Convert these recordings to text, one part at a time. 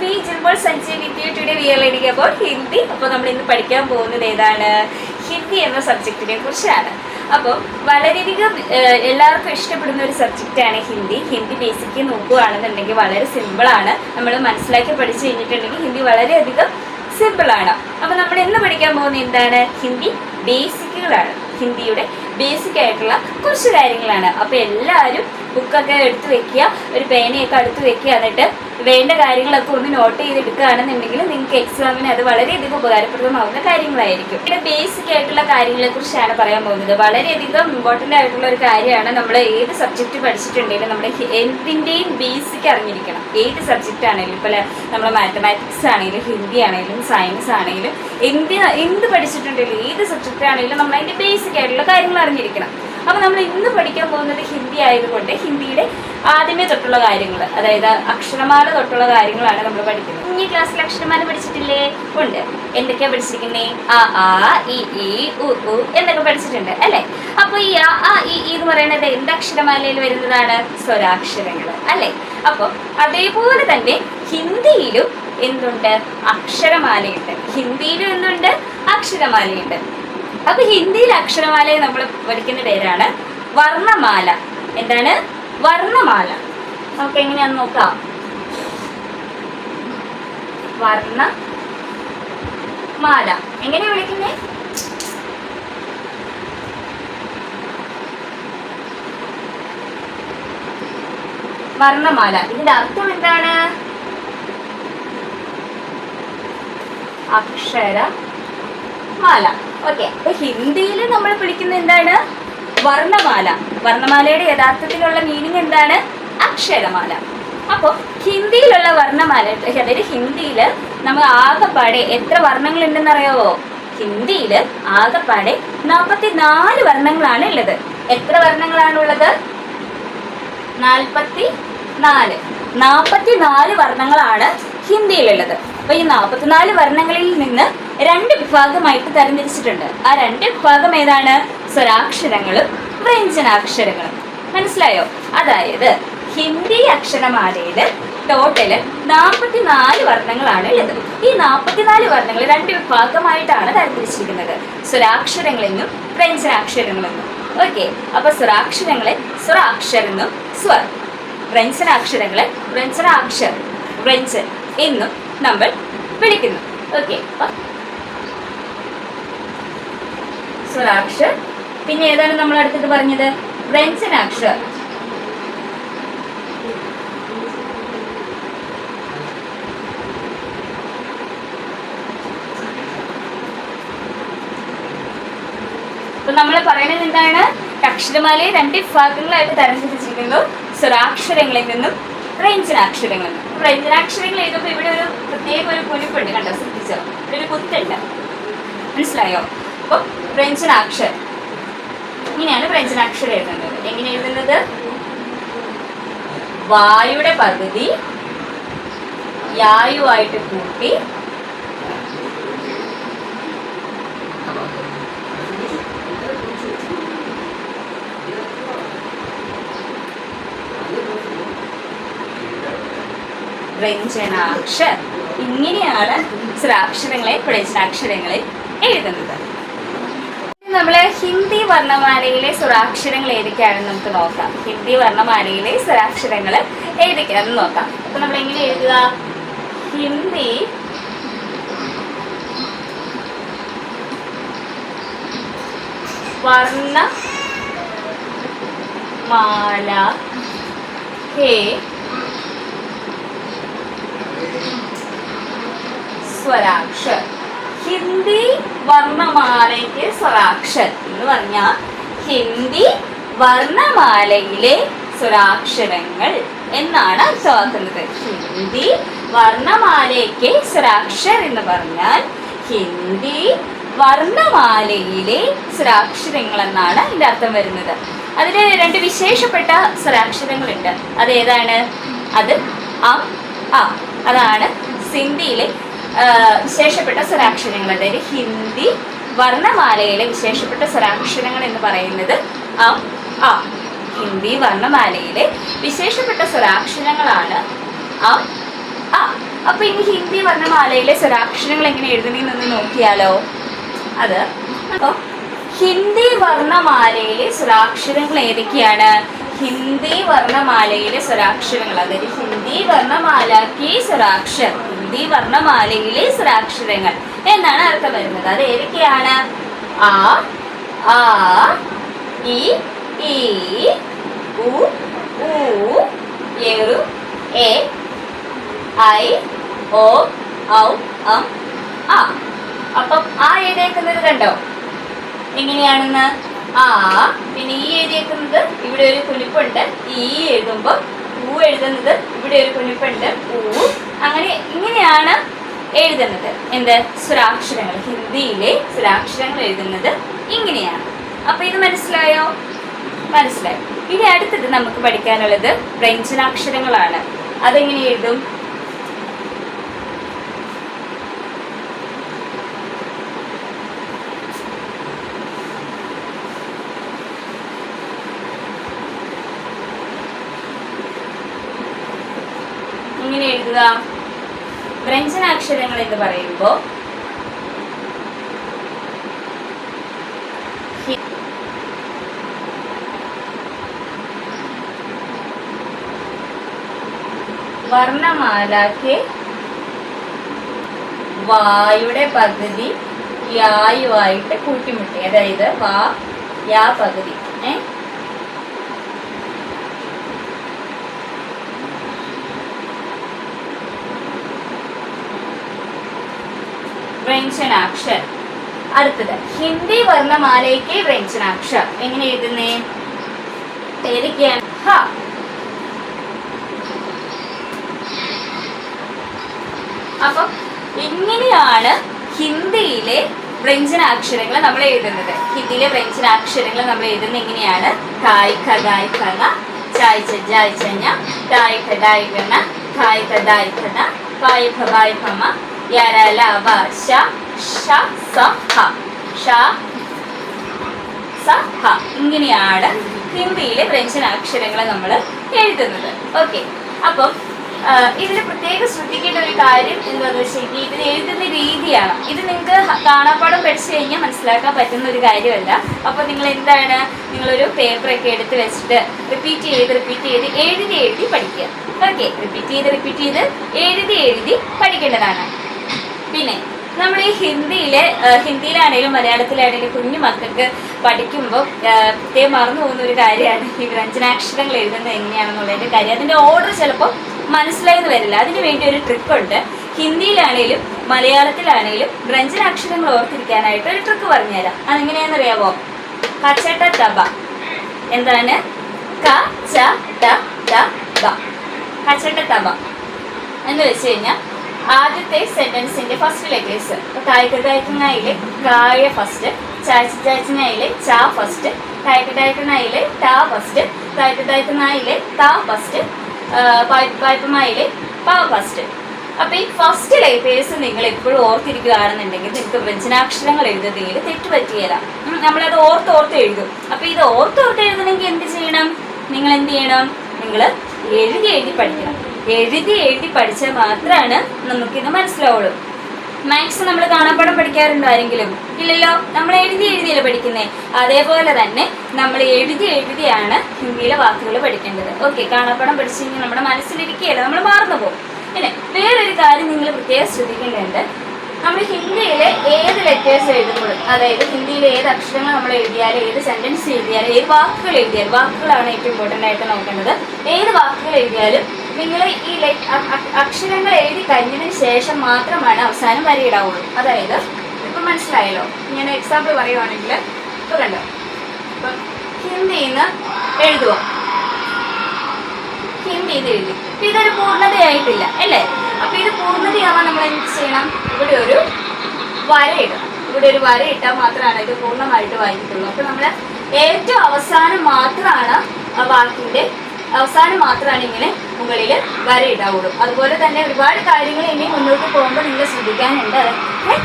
me, Jilbol Sanjay with you. Today we are learning about Hindi. അപ്പോൾ നമ്മൾ ഇന്ന് പഠിക്കാൻ പോകുന്നത് ഏതാണ്? ഹിന്ദി എന്ന സബ്ജക്റ്റിനെ കുറിച്ചാണ്. അപ്പോൾ വളരെയധികം എല്ലാവർക്കും ഇഷ്ടപ്പെടുന്ന ഒരു സബ്ജക്റ്റാണ് ഹിന്ദി. ഹിന്ദി ബേസിക് നോക്കുകയാണെന്നുണ്ടെങ്കിൽ വളരെ സിമ്പിളാണ്. നമ്മൾ മനസ്സിലാക്കി പഠിച്ചു കഴിഞ്ഞിട്ടുണ്ടെങ്കിൽ ഹിന്ദി വളരെയധികം സിമ്പിളാണ്. അപ്പോൾ നമ്മൾ ഇന്ന് പഠിക്കാൻ പോകുന്നത് എന്താണ്? ഹിന്ദി ബേസിക്കുകളാണ്. ഹിന്ദിയുടെ ബേസിക് ആയിട്ടുള്ള കുറച്ച് കാര്യങ്ങളാണ്. അപ്പോൾ എല്ലാവരും ബുക്കൊക്കെ എടുത്തു വെക്കുക, ഒരു പേനയൊക്കെ അടുത്ത് വെക്കുക, എന്നിട്ട് വേണ്ട കാര്യങ്ങളൊക്കെ ഒന്ന് നോട്ട് ചെയ്തെടുക്കുകയാണെന്നുണ്ടെങ്കിൽ നിങ്ങൾക്ക് എക്സാമിന് അത് വളരെയധികം ഉപകാരപ്രദമാകുന്ന കാര്യങ്ങളായിരിക്കും. പിന്നെ ബേസിക് ആയിട്ടുള്ള കാര്യങ്ങളെ കുറിച്ചാണ് പറയാൻ പോകുന്നത്. വളരെയധികം ഇമ്പോർട്ടൻ്റ് ആയിട്ടുള്ള ഒരു കാര്യമാണ്. നമ്മൾ ഏത് സബ്ജക്റ്റ് പഠിച്ചിട്ടുണ്ടെങ്കിലും നമ്മുടെ എന്തിൻ്റെയും ബേസിക് അറിഞ്ഞിരിക്കണം. ഏത് സബ്ജക്റ്റ് ആണെങ്കിലും, ഇപ്പോൾ നമ്മൾ മാത്തമാറ്റിക്സ് ആണെങ്കിലും ഹിന്ദി ആണെങ്കിലും സയൻസ് ആണെങ്കിലും എന്ത് പഠിച്ചിട്ടുണ്ടെങ്കിലും ഏത് സബ്ജക്റ്റ് ആണെങ്കിലും നമ്മൾ അതിൻ്റെ ബേസിക് ആയിട്ടുള്ള കാര്യങ്ങൾ അറിഞ്ഞിരിക്കണം. അപ്പോൾ നമ്മൾ ഇന്ന് പഠിക്കാൻ പോകുന്നത് ഹിന്ദി ആയതുകൊണ്ട് ഹിന്ദിയുടെ ആദ്യമേ തൊട്ടുള്ള കാര്യങ്ങൾ, അതായത് അക്ഷരമാല തൊട്ടുള്ള കാര്യങ്ങളാണ് നമ്മൾ പഠിക്കുന്നത്. ഈ ക്ലാസ്സിൽ അക്ഷരമാല പഠിച്ചിട്ടില്ലേ? ഉണ്ട്. എന്തൊക്കെയാണ് പഠിച്ചിരിക്കുന്നത്? ആ ആ ഇ ഈ ഉ ഉ എന്നൊക്കെ പഠിച്ചിട്ടുണ്ട് അല്ലേ? അപ്പോൾ ഈ ആ ആ ഇ ഈ എന്ന് പറയുന്നത് എന്ത് അക്ഷരമാലയിൽ വരുന്നതാണ്? സ്വരാക്ഷരങ്ങൾ അല്ലേ? അപ്പോൾ അതേപോലെ തന്നെ ഹിന്ദിയിലും എന്തുണ്ട്? അക്ഷരമാലയുണ്ട്. ഹിന്ദിയിലും എന്തുണ്ട്? അക്ഷരമാലയുണ്ട്. അപ്പൊ ഹിന്ദിയിൽ അക്ഷരമാലയെ നമ്മൾ പഠിക്കുന്ന പേരാണ് വർണ്ണമാല. എന്താണ്? വർണ്ണമാല. നമുക്ക് എങ്ങനെയാന്ന് നോക്കാം. വർണ്ണമാല എങ്ങനെയാ വിളിക്കുന്നേ? വർണ്ണമാല. ഇതിന്റെ അർത്ഥം എന്താണ്? അക്ഷരമാല. ഓക്കെ. അപ്പൊ ഹിന്ദിയിൽ നമ്മൾ പഠിക്കുന്ന എന്താണ്? വർണ്ണമാല. വർണ്ണമാലയുടെ യഥാർത്ഥത്തിലുള്ള മീനിങ് എന്താണ്? അക്ഷരമാല. അപ്പോൾ ഹിന്ദിയിലുള്ള വർണ്ണമാല, അതായത് ഹിന്ദിയിൽ നമ്മൾ ആകെപ്പാടെ എത്ര വർണ്ണങ്ങൾ ഉണ്ടെന്ന് അറിയാവോ? ഹിന്ദിയിൽ ആകെപ്പാടെ 44 വർണ്ണങ്ങളാണ് ഉള്ളത്. എത്ര വർണ്ണങ്ങളാണുള്ളത്? 44 വർണ്ണങ്ങളാണ് ഹിന്ദിയിലുള്ളത്. അപ്പൊ ഈ 44 വർണ്ണങ്ങളിൽ നിന്ന് 2 വിഭാഗമായിട്ട് തരംതിരിച്ചിട്ടുണ്ട്. ആ 2 വിഭാഗം ഏതാണ്? സ്വരാക്ഷരങ്ങളും വ്യഞ്ജനാക്ഷരങ്ങളും. മനസ്സിലായോ? അതായത് ഹിന്ദി അക്ഷരമാലയിൽ ടോട്ടല് 44 വർണ്ണങ്ങളാണ് ഉള്ളത്. ഈ 44 വർണ്ണങ്ങൾ 2 വിഭാഗമായിട്ടാണ് തരംതിരിച്ചിരിക്കുന്നത്. സ്വരാക്ഷരങ്ങളെന്നും വ്യഞ്ജനാക്ഷരങ്ങളെന്നും. ഓക്കെ. അപ്പൊ സ്വരാക്ഷരങ്ങളെ സ്വരാക്ഷരെന്നും സ്വർ, വ്യഞ്ജനാക്ഷരങ്ങളെ വ്യഞ്ജനാക്ഷർ, വ്യഞ്ജൻ എന്നും നമ്മൾ വിളിക്കുന്നു. ഓക്കെ. സ്വരാക്ഷർ. പിന്നെ ഏതാണ് നമ്മൾ അടുത്തത് പറഞ്ഞത്? വ്യഞ്ജനാക്ഷർ. അപ്പൊ നമ്മൾ പറയുന്നത് എന്താണ്? അക്ഷരമാലയെ 2 വിഭാഗങ്ങളായിട്ട് തരംതിരിച്ചിരിക്കുന്നു. സ്വരാക്ഷരങ്ങളിൽ നിന്നും വ്യഞ്ജനാക്ഷരങ്ങളിൽ നിന്നും. വ്യഞ്ജനാക്ഷരങ്ങൾ എഴുതുമ്പോൾ ഇവിടെ ഒരു പ്രത്യേക ഒരു കുനിപ്പുണ്ട്, കണ്ടോ? ശ്രദ്ധിച്ചോ? ഒരു കുത്തുണ്ട്. മനസ്സിലായോ? അപ്പോൾ വ്യഞ്ജനാക്ഷരം ഇങ്ങനെയാണ് വ്യഞ്ജനാക്ഷരം എഴുതുന്നത്. എങ്ങനെ എഴുതുന്നത്? വായുടെ പകുതി യായുവായിട്ട് കൂട്ടി വ്യഞ്ജനാക്ഷർ. ഇങ്ങനെയാണ് സ്വരാക്ഷരങ്ങളെ വ്യഞ്ജനാക്ഷരങ്ങളെ എഴുതുന്നത്. നമ്മൾ ഹിന്ദി വർണ്ണമാലയിലെ സ്വരാക്ഷരങ്ങൾ ഏതൊക്കെയാണെന്ന് നമുക്ക് നോക്കാം. ഹിന്ദി വർണ്ണമാലയിലെ സ്വരാക്ഷരങ്ങൾ ഏതൊക്കെയാണെന്ന് നോക്കാം. അപ്പൊ നമ്മൾ എങ്ങനെ എഴുതുക? ഹിന്ദി വർണ്ണമാല ഹേ സ്വരാക്ഷർ. ഹിന്ദി വർണ്ണമാലയ്ക്ക് സ്വരാക്ഷർ എന്ന് പറഞ്ഞാൽ ഹിന്ദി വർണ്ണമാലയിലെ സ്വരാക്ഷരങ്ങൾ എന്നാണ് അർത്ഥമാക്കുന്നത്. ഹിന്ദി വർണ്ണമാലയ്ക്ക് സ്വരാക്ഷർ എന്ന് പറഞ്ഞാൽ ഹിന്ദി വർണ്ണമാലയിലെ സ്വരാക്ഷരങ്ങൾ എന്നാണ് ഇതിന്റെ അർത്ഥം വരുന്നത്. അതിൽ 2 വിശേഷപ്പെട്ട സ്വരാക്ഷരങ്ങളുണ്ട്. അതേതാണ്? അത് അ ആ. അതാണ് ഹിന്ദിയിലെ വിശേഷപ്പെട്ട സ്വരാക്ഷരങ്ങൾ. അതായത് ഹിന്ദി വർണ്ണമാലയിലെ വിശേഷപ്പെട്ട സ്വരാക്ഷരങ്ങൾ എന്ന് പറയുന്നത് അ ആ. ഹിന്ദി വർണ്ണമാലയിലെ വിശേഷപ്പെട്ട സ്വരാക്ഷരങ്ങളാണ് അ ആ. അപ്പൊ അപ്പൊ ഇനി ഹിന്ദി വർണ്ണമാലയിലെ സ്വരാക്ഷരങ്ങൾ എങ്ങനെ എഴുതണമെന്നൊന്ന് നോക്കിയാലോ. അത് അപ്പൊ ഹിന്ദി വർണ്ണമാലയിലെ സ്വരാക്ഷരങ്ങൾ ഏതൊക്കെയാണ്? ഹിന്ദി വർണ്ണമാലയിലെ സ്വരാക്ഷരങ്ങൾ, അതായത് ഹിന്ദി വർണ്ണമാലയ്ക്ക് സ്വരാക്ഷർ, ഹിന്ദി വർണ്ണമാലയിലെ സ്വരാക്ഷരങ്ങൾ എന്നാണ് അർത്ഥം വരുന്നത്. അത് ഏതൊക്കെയാണ്? ആ, ആ, ഇ, ഈ, ഉ, ഊ, എറു, എ, ഐ, ഓ, ഔ, അം, ആ. അപ്പം ആ എഴുതിയേക്കുന്നത് കണ്ടോ എങ്ങനെയാണെന്ന്? ആ, പിന്നെ ഈ എഴുതിയേക്കുന്നത് ഇവിടെ ഒരു കുനിപ്പുണ്ട്, ഈ എഴുതുമ്പോൾ ഊ എഴുതുന്നത് ഇവിടെ ഒരു കുനിപ്പുണ്ട്, ഊ. അങ്ങനെ ഇങ്ങനെയാണ് എഴുതുന്നത്. എന്ത് സ്വരാക്ഷരങ്ങൾ, ഹിന്ദിയിലെ സ്വരാക്ഷരങ്ങൾ എഴുതുന്നത് ഇങ്ങനെയാണ്. അപ്പൊ ഇത് മനസ്സിലായോ? മനസ്സിലായി. ഇനി അടുത്തത് നമുക്ക് പഠിക്കാനുള്ളത് വ്യഞ്ജനാക്ഷരങ്ങളാണ്. അതെങ്ങനെ എഴുതും? എങ്ങനെ എഴുതുക? വ്യഞ്ജനാക്ഷരങ്ങൾ എന്ന് പറയുമ്പോൾ വർണ്ണമാലയ്ക്ക് വായുടെ പകുതി യായുമായിട്ട് കൂട്ടിമുട്ടി, അതായത് വാ യാ പകുതി വ്യഞ്ജനാക്ഷർ. അടുത്തത് ഹിന്ദി വർണ്ണമാലയ്ക്ക് വ്യഞ്ജനാക്ഷർ എങ്ങനെ എഴുതുന്നേ? ഏതൊക്കെയാണ്? ഹ. അപ്പം ഇങ്ങനെയാണ് ഹിന്ദിയിലെ വ്യഞ്ജനാക്ഷരങ്ങൾ നമ്മൾ എഴുതുന്നത്. ഹിന്ദിയിലെ വ്യഞ്ജനാക്ഷരങ്ങൾ നമ്മൾ എഴുതുന്നത് എങ്ങനെയാണ്? കായ് ഖായ് ഖന, ചായ് ചായ് ചഞ്ഞ, ടായ് ഖായ് ഖന, ഖായ് ഖായ് ഖന, പായ് ഖായ് ഖമ, യര ല വ ശ ഷ സ ഹ, ഷ സ ഹ. ഇങ്ങനെയാണ് ഹിന്ദിയിലെ വ്യഞ്ജനാക്ഷരങ്ങൾ നമ്മൾ എഴുതുന്നത്. ഓക്കെ. അപ്പം ഇതിൽ പ്രത്യേകം ശ്രദ്ധിക്കേണ്ട ഒരു കാര്യം എന്താണെന്ന് വെച്ചാൽ ഇതിൽ എഴുതുന്ന രീതിയാണ്. ഇത് നിങ്ങൾക്ക് കാണാപ്പാടം പഠിച്ചു കഴിഞ്ഞാൽ മനസ്സിലാക്കാൻ പറ്റുന്ന ഒരു കാര്യമല്ല. അപ്പോൾ നിങ്ങൾ എന്താണ്, നിങ്ങളൊരു പേപ്പറൊക്കെ എടുത്ത് വെച്ചിട്ട് റിപ്പീറ്റ് ചെയ്ത് എഴുതി പഠിക്കുക. ഓക്കെ. റിപ്പീറ്റ് ചെയ്ത് എഴുതി പഠിക്കേണ്ടതാണ്. പിന്നെ നമ്മൾ ഈ ഹിന്ദിയിലാണെങ്കിലും മലയാളത്തിലാണെങ്കിലും കുഞ്ഞു മക്കൾക്ക് പഠിക്കുമ്പോൾ പ്രത്യേകം മറന്നു പോകുന്ന ഒരു കാര്യമാണ് ഈ വ്യഞ്ജനാക്ഷരങ്ങൾ എഴുതുന്നത് എങ്ങനെയാണെന്നുള്ളതിൻ്റെ കാര്യം. അതിൻ്റെ ഓർഡർ ചിലപ്പോൾ മനസ്സിലായെന്ന് വരില്ല. അതിന് വേണ്ടി ഒരു ട്രിക്കുണ്ട്. ഹിന്ദിയിലാണേലും മലയാളത്തിലാണേലും വ്യഞ്ജനാക്ഷരങ്ങൾ ഓർത്തിരിക്കാനായിട്ട് ഒരു ട്രിക്ക് പറഞ്ഞുതരാം. അതെങ്ങനെയാണെന്നറിയാമോ? കച്ചട്ട തബ. എന്താണ്? ക ച ട ത ബ. കച്ചട്ട തബ എന്ന് വെച്ച് കഴിഞ്ഞാൽ ആദ്യത്തെ സെന്റൻസിന്റെ ഫസ്റ്റ് ലെറ്റേഴ്സ്. കായ്ക്കനായിലെ കായ ഫസ്റ്റ്, ചായച്ചനായിലെ ചാ ഫസ്റ്റ്, കായ്ക്കനായിലെ ടാ ഫസ്റ്റ്, കായ്ക്കനായിലെ താ ഫസ്റ്റ്, പായ്പമായിലെ പാ ഫസ്റ്റ്. അപ്പൊ ഈ ഫസ്റ്റ് ലെറ്റേഴ്സ് നിങ്ങൾ എപ്പോഴും ഓർത്തിരിക്കുകയാണെന്നുണ്ടെങ്കിൽ നിങ്ങൾക്ക് വ്യഞ്ജനാക്ഷരങ്ങൾ എഴുതുന്നതിൽ തെറ്റുപറ്റിയല്ല. നമ്മളത് ഓർത്ത് എഴുതും. അപ്പൊ ഇത് ഓർത്ത് എഴുതണമെങ്കിൽ എന്ത് ചെയ്യണം? നിങ്ങൾ എന്ത് ചെയ്യണം? നിങ്ങൾ എഴുതി പഠിക്കണം. എഴുതി പഠിച്ചാൽ മാത്രമാണ് നമുക്കിത് മനസ്സിലാവുള്ളൂ. മാത്സ് നമ്മൾ കാണാപ്പാടം പഠിക്കാറുണ്ടോ ആരെങ്കിലും? ഇല്ലല്ലോ. നമ്മൾ എഴുതിയല്ലേ പഠിക്കുന്നത്. അതേപോലെ തന്നെ നമ്മൾ എഴുതിയാണ് ഹിന്ദിയിലെ വാക്കുകൾ പഠിക്കേണ്ടത്. ഓക്കെ. കാണാപ്പാടം പഠിച്ചു കഴിഞ്ഞാൽ നമ്മുടെ മനസ്സിലിരിക്കുകയല്ല, നമ്മൾ മറന്നു പോകും. പിന്നെ വേറൊരു കാര്യം നിങ്ങൾ പ്രത്യേകം ശ്രദ്ധിക്കേണ്ടതുണ്ട്. നമ്മൾ ഹിന്ദിയിലെ ഏത് ലെറ്റേഴ്സ് എഴുതുമ്പോഴും, അതായത് ഹിന്ദിയിലെ ഏത് അക്ഷരങ്ങൾ നമ്മൾ എഴുതിയാലും, ഏത് സെന്റൻസ് എഴുതിയാലും, ഏത് വാക്കുകൾ എഴുതിയാലും, വാക്കുകളാണ് ഏറ്റവും ഇമ്പോർട്ടൻ്റ് ആയിട്ട് നോക്കേണ്ടത്. ഏത് വാക്കുകൾ എഴുതിയാലും നിങ്ങൾ ഈ അക്ഷരങ്ങൾ എഴുതി കഴിഞ്ഞതിന് ശേഷം മാത്രമാണ് അവസാനം വരയിടാവുള്ളൂ. അതായത് ഇപ്പം മനസ്സിലായല്ലോ. ഞാൻ എക്സാമ്പിൾ പറയുവാണെങ്കിൽ ഇപ്പം കണ്ടോ, ഇപ്പം ഹിന്ദിയിൽ നിന്ന് എഴുതുക, ഹിന്ദിയിൽ നിന്ന് എഴുതി. അപ്പം ഇതൊരു പൂർണ്ണതയായിട്ടില്ല അല്ലേ? അപ്പം ഇത് പൂർണ്ണതയാവാൻ നമ്മൾ എന്ത് ചെയ്യണം? ഇവിടെ ഒരു വരയിടണം. ഇവിടെ ഒരു വരയിട്ടാൽ മാത്രമാണ് ഇത് പൂർണ്ണമായിട്ട് വായിക്കത്തുള്ളൂ. അപ്പം നമ്മൾ ഏറ്റവും അവസാനം മാത്രമാണ് ആ വാക്കിൻ്റെ അവസാനം മാത്രമാണ് ഇങ്ങനെ മുകളിൽ വരയിടാവുള്ളൂ. അതുപോലെ തന്നെ ഒരുപാട് കാര്യങ്ങൾ ഇനി മുന്നോട്ട് പോകുമ്പോൾ നിങ്ങൾ ശ്രദ്ധിക്കാനുണ്ട്. അതൊക്കെ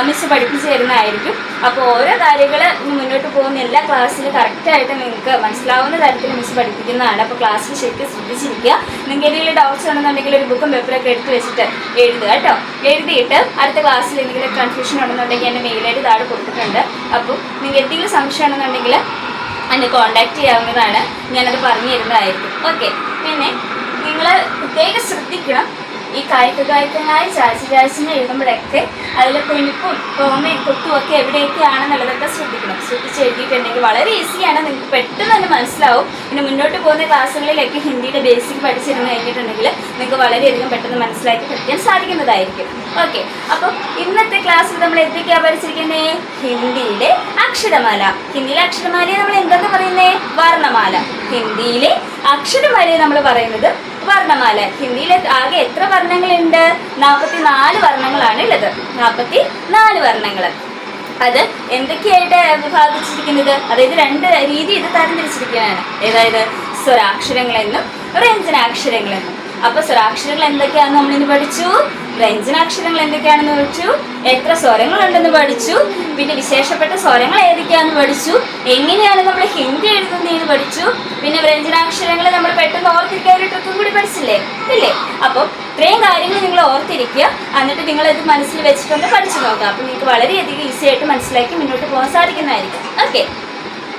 മിസ് പഠിപ്പിച്ചു തരുന്നതായിരിക്കും. അപ്പോൾ ഓരോ കാര്യങ്ങൾ മുന്നോട്ട് പോകുന്ന എല്ലാ ക്ലാസ്സിലും കറക്റ്റായിട്ട് നിങ്ങൾക്ക് മനസ്സിലാവുന്ന തരത്തിൽ മിസ് പഠിപ്പിക്കുന്നതാണ്. അപ്പോൾ ക്ലാസ്സിൽ ശരിക്കും ശ്രദ്ധിച്ചിരിക്കുക. നിങ്ങൾക്ക് എന്തെങ്കിലും ഡൗട്ട്സ് ഉണ്ടെന്നുണ്ടെങ്കിൽ ഒരു ബുക്കും പേപ്പറൊക്കെ എടുത്ത് വെച്ചിട്ട് എഴുതുക കേട്ടോ. എഴുതിയിട്ട് അടുത്ത ക്ലാസ്സിൽ എന്തെങ്കിലും കൺഫ്യൂഷൻ ഉണ്ടെന്നുണ്ടെങ്കിൽ എൻ്റെ മെയിൽ ഐ ഡി താഴെ കൊടുത്തിട്ടുണ്ട്. അപ്പോൾ നിങ്ങൾക്ക് എന്തെങ്കിലും സംശയം ഉണ്ടെന്നുണ്ടെങ്കിൽ എന്നെ കോൺടാക്ട് ചെയ്യാവുന്നതാണ്. ഞാനത് പറഞ്ഞു തരുന്നതായിരിക്കും. ഓക്കെ, പിന്നെ നിങ്ങൾ പ്രത്യേകം ശ്രദ്ധിക്കണം. ഈ കായ്ക്കനായി ചാച്ചിനെ എഴുതുമ്പോഴൊക്കെ അതിൽ കുഞ്ഞിപ്പും കോമയും കുത്തും ഒക്കെ എവിടെയൊക്കെയാണെന്നുള്ളതൊക്കെ ശ്രദ്ധിക്കണം. ശ്രദ്ധിച്ച് എഴുതിയിട്ടുണ്ടെങ്കിൽ വളരെ ഈസിയാണ്, നിങ്ങൾക്ക് പെട്ടെന്ന് തന്നെ മനസ്സിലാവും. പിന്നെ മുന്നോട്ട് പോകുന്ന ക്ലാസ്സുകളിലൊക്കെ ഹിന്ദിയുടെ ബേസിക് പഠിച്ചിരുന്ന് കഴിഞ്ഞിട്ടുണ്ടെങ്കിൽ നിങ്ങൾക്ക് വളരെയധികം പെട്ടെന്ന് മനസ്സിലാക്കി പഠിക്കാൻ സാധിക്കുന്നതായിരിക്കും. ഓക്കെ, അപ്പം ഇന്നത്തെ ക്ലാസ്സിൽ നമ്മൾ എന്തൊക്കെയാണ് പഠിച്ചിരിക്കുന്നത്? ഹിന്ദിയിലെ അക്ഷരമാല. ഹിന്ദിയിലെ അക്ഷരമാലയെ നമ്മൾ എന്തെന്ന് പറയുന്നത്? വർണ്ണമാല. ഹിന്ദിയിലെ അക്ഷരമാലയെ നമ്മൾ പറയുന്നത് വർണ്ണമാല. ഹിന്ദിയിൽ ആകെ എത്ര വർണ്ണങ്ങളുണ്ട്? 44 വർണ്ണങ്ങളാണ് ഉള്ളത്. 44 വർണ്ണങ്ങൾ. അത് എന്തൊക്കെയായിട്ട് വിഭാഗിച്ചിരിക്കുന്നത്? അതായത് 2 രീതി ഇത് തരംതിരിച്ചിരിക്കുകയാണ്. അതായത് സ്വരാക്ഷരങ്ങളെന്നും വ്യഞ്ജനാക്ഷരങ്ങളെന്നും. അപ്പൊ സ്വരാക്ഷരങ്ങൾ എന്തൊക്കെയാണെന്ന് നമ്മളിന്ന് പഠിച്ചു. വ്യഞ്ജനാക്ഷരങ്ങൾ എന്തൊക്കെയാണെന്ന് പഠിച്ചു. എത്ര സ്വരങ്ങളുണ്ടെന്ന് പഠിച്ചു. പിന്നെ വിശേഷപ്പെട്ട സ്വരങ്ങൾ ഏതൊക്കെയാണെന്ന് പഠിച്ചു. എങ്ങനെയാണ് നമ്മൾ ഹിന്ദി എഴുതുന്നതെന്ന് പഠിച്ചു. പിന്നെ വ്യഞ്ജനാക്ഷരങ്ങൾ നമ്മൾ പെട്ടെന്ന് ഓർത്തിരിക്കാൻ ഒരു ട്രിക്കും കൂടി പഠിച്ചില്ലേ? ഇല്ലേ? അപ്പം ഇത്രയും കാര്യങ്ങൾ നിങ്ങൾ ഓർത്തിരിക്കുക. എന്നിട്ട് നിങ്ങളത് മനസ്സിൽ വെച്ചിട്ടൊന്ന് പഠിച്ചു നോക്കുക. അപ്പം നിങ്ങൾക്ക് വളരെയധികം ഈസി ആയിട്ട് മനസ്സിലാക്കി മുന്നോട്ട് പോകാൻ സാധിക്കുന്നതായിരിക്കും. ഓക്കെ,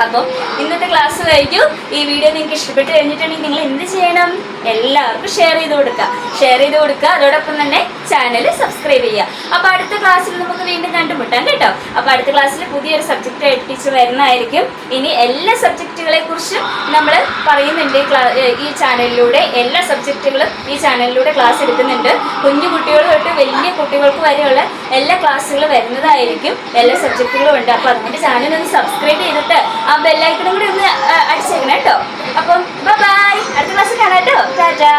അപ്പം ഇന്നത്തെ ക്ലാസ് കഴിഞ്ഞു. ഈ വീഡിയോ നിങ്ങൾക്ക് ഇഷ്ടപ്പെട്ട് കഴിഞ്ഞിട്ടുണ്ടെങ്കിൽ നിങ്ങൾ എന്ത് ചെയ്യണം? എല്ലാവർക്കും ഷെയർ ചെയ്ത് കൊടുക്കുക. അതോടൊപ്പം തന്നെ ചാനൽ സബ്സ്ക്രൈബ് ചെയ്യുക. അപ്പോൾ അടുത്ത ക്ലാസ്സിൽ നമുക്ക് വീണ്ടും കണ്ടുമുട്ടാം കേട്ടോ. അപ്പോൾ അടുത്ത ക്ലാസ്സിൽ പുതിയൊരു സബ്ജക്റ്റ് ആയിട്ട് ടീച്ചർ വരുന്നതായിരിക്കും. ഇനി എല്ലാ സബ്ജക്റ്റുകളെ കുറിച്ചും നമ്മൾ പറയുന്നുണ്ട് ഈ ചാനലിലൂടെ. എല്ലാ സബ്ജക്റ്റുകളും ഈ ചാനലിലൂടെ ക്ലാസ് എടുക്കുന്നുണ്ട്. കുഞ്ഞു കുട്ടികൾ തൊട്ട് വലിയ കുട്ടികൾക്ക് വരെയുള്ള എല്ലാ ക്ലാസ്സുകളും വരുന്നതായിരിക്കും. എല്ലാ സബ്ജക്റ്റുകളും ഉണ്ട്. അപ്പോൾ അതുകൊണ്ട് ചാനൽ ഒന്ന് സബ്സ്ക്രൈബ് ചെയ്തിട്ട് ആ ബെല്ലൈക്കണും കൂടി ഒന്ന് അടിച്ചേക്കണം കേട്ടോ. അപ്പം ബൈ, അടുത്ത ക്ലാസ്സിൽ കാണാം കേട്ടോ. ടാറ്റാ.